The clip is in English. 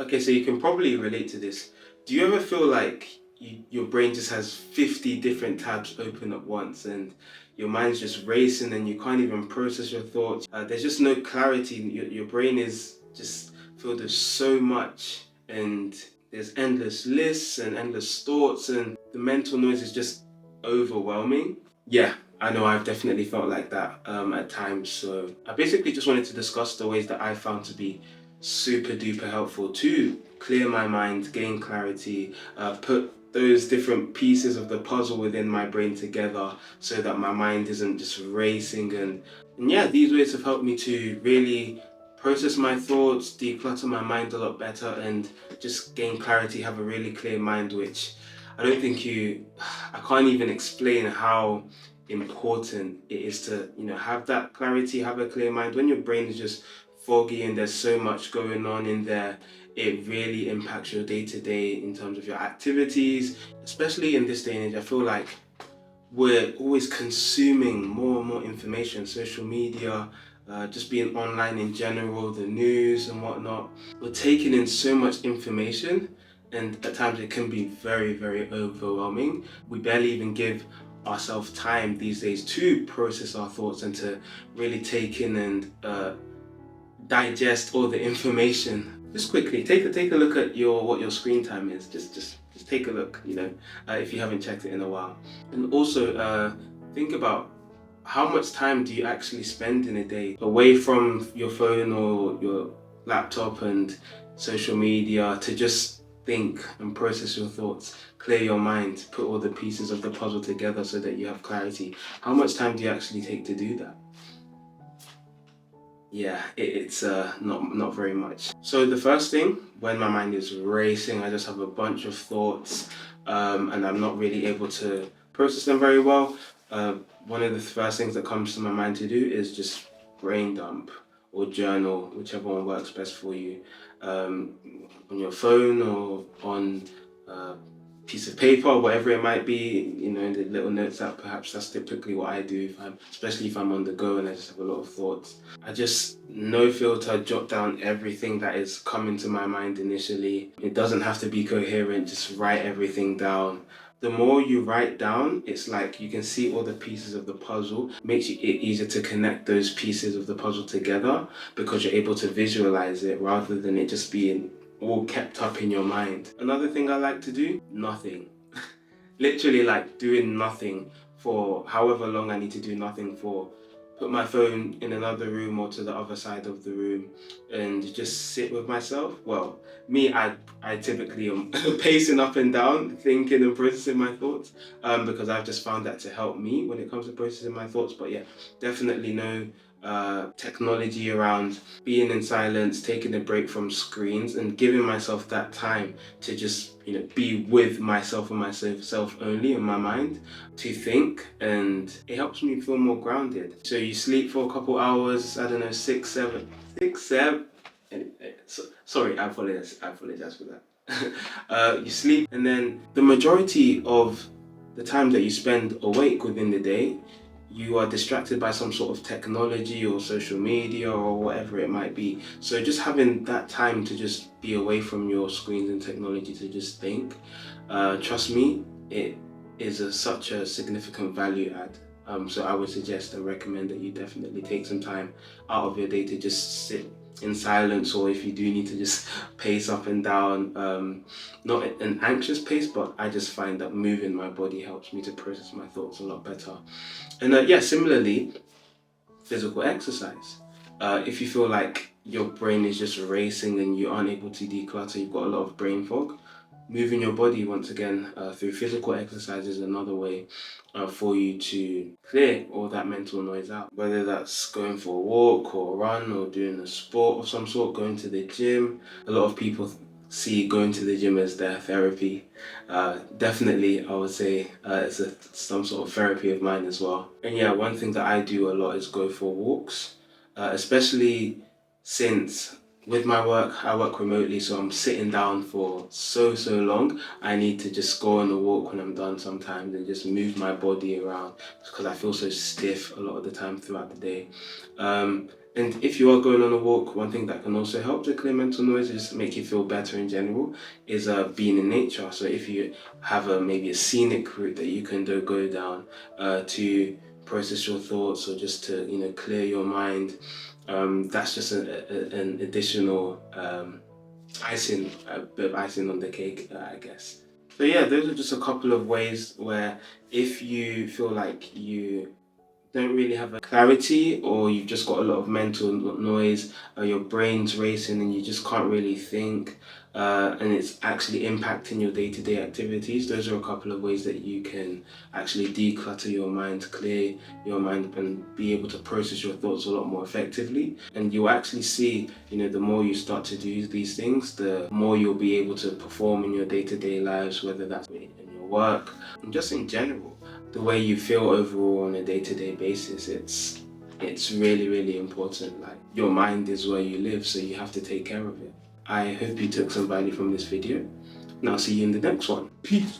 Okay, so you can probably relate to this. Do you ever feel like your brain just has 50 different tabs open at once and your mind's just racing and you can't even process your thoughts? There's just no clarity. Your brain is just filled with so much and there's endless lists and endless thoughts and the mental noise is just overwhelming. Yeah, I know I've definitely felt like that at times. So I basically just wanted to discuss the ways that I found to be super duper helpful to clear my mind, gain clarity, put those different pieces of the puzzle within my brain together so that my mind isn't just racing. And yeah, these ways have helped me to really process my thoughts, declutter my mind a lot better, and just gain clarity, have a really clear mind, which I don't think I can't even explain how important it is to, have that clarity, have a clear mind. When your brain is just foggy and there's so much going on in there, it really impacts your day to day in terms of your activities, especially in this day and age. I feel like we're always consuming more and more information, social media, just being online in general, the news and whatnot. We're taking in so much information, and at times it can be very, very overwhelming. We barely even give ourselves time these days to process our thoughts and to really take in and digest all the information. Just quickly, take a look at what your screen time is. Just take a look. If you haven't checked it in a while, and also think about how much time do you actually spend in a day away from your phone or your laptop and social media to just think and process your thoughts, clear your mind, put all the pieces of the puzzle together so that you have clarity. How much time do you actually take to do that? Yeah, it's not very much. So the first thing, when my mind is racing, I just have a bunch of thoughts, and I'm not really able to process them very well. One of the first things that comes to my mind to do is just brain dump or journal, whichever one works best for you, um, on your phone or on uh, piece of paper, whatever it might be, in the little notes app. Perhaps that's typically what I do especially if I'm on the go and I just have a lot of thoughts. I just no filter jot down everything that is coming to my mind initially. It doesn't have to be coherent, just write everything down. The more you write down, it's like you can see all the pieces of the puzzle. Makes it easier to connect those pieces of the puzzle together because you're able to visualize it rather than it just being all kept up in your mind. Another thing I like to do, nothing. Literally like doing nothing for however long I need to do nothing for. Put my phone in another room or to the other side of the room and just sit with myself. Well, I typically am pacing up and down, thinking and processing my thoughts, because I've just found that to help me when it comes to processing my thoughts. But yeah, definitely no technology around, being in silence, taking a break from screens and giving myself that time to just be with myself and myself only in my mind to think, and it helps me feel more grounded. So you sleep for a couple hours, I don't know, six seven sorry, I apologize for that. You sleep, and then the majority of the time that you spend awake within the day, you are distracted by some sort of technology or social media or whatever it might be. So just having that time to just be away from your screens and technology to just think, trust me, it is such a significant value add. So I would suggest and recommend that you definitely take some time out of your day to just sit in silence, or if you do need to just pace up and down, not an anxious pace, but I just find that moving my body helps me to process my thoughts a lot better. And yeah, similarly, physical exercise. If you feel like your brain is just racing and you aren't able to declutter, you've got a lot of brain fog, moving your body once again through physical exercise is another way for you to clear all that mental noise out. Whether that's going for a walk or a run or doing a sport of some sort, going to the gym. A lot of people see going to the gym as their therapy. Definitely, I would say it's some sort of therapy of mine as well. And yeah, one thing that I do a lot is go for walks, especially since with my work, I work remotely, so I'm sitting down for so long. I need to just go on a walk when I'm done sometimes and just move my body around because I feel so stiff a lot of the time throughout the day. And if you are going on a walk, one thing that can also help to clear mental noise, just make you feel better in general, is being in nature. So if you have maybe a scenic route that you can go down to process your thoughts, or just to clear your mind, that's just an additional icing, a bit of icing on the cake, I guess. So yeah, those are just a couple of ways where, if you feel like you don't really have a clarity, or you've just got a lot of mental noise, your brain's racing and you just can't really think, and it's actually impacting your day-to-day activities, those are a couple of ways that you can actually declutter your mind, clear your mind, and be able to process your thoughts a lot more effectively. And you'll actually see, the more you start to do these things, the more you'll be able to perform in your day-to-day lives, whether that's in your work and just in general, the way you feel overall on a day-to-day basis. It's really, really important. Like, your mind is where you live, so you have to take care of it. I hope you took some value from this video, and I'll see you in the next one. Peace.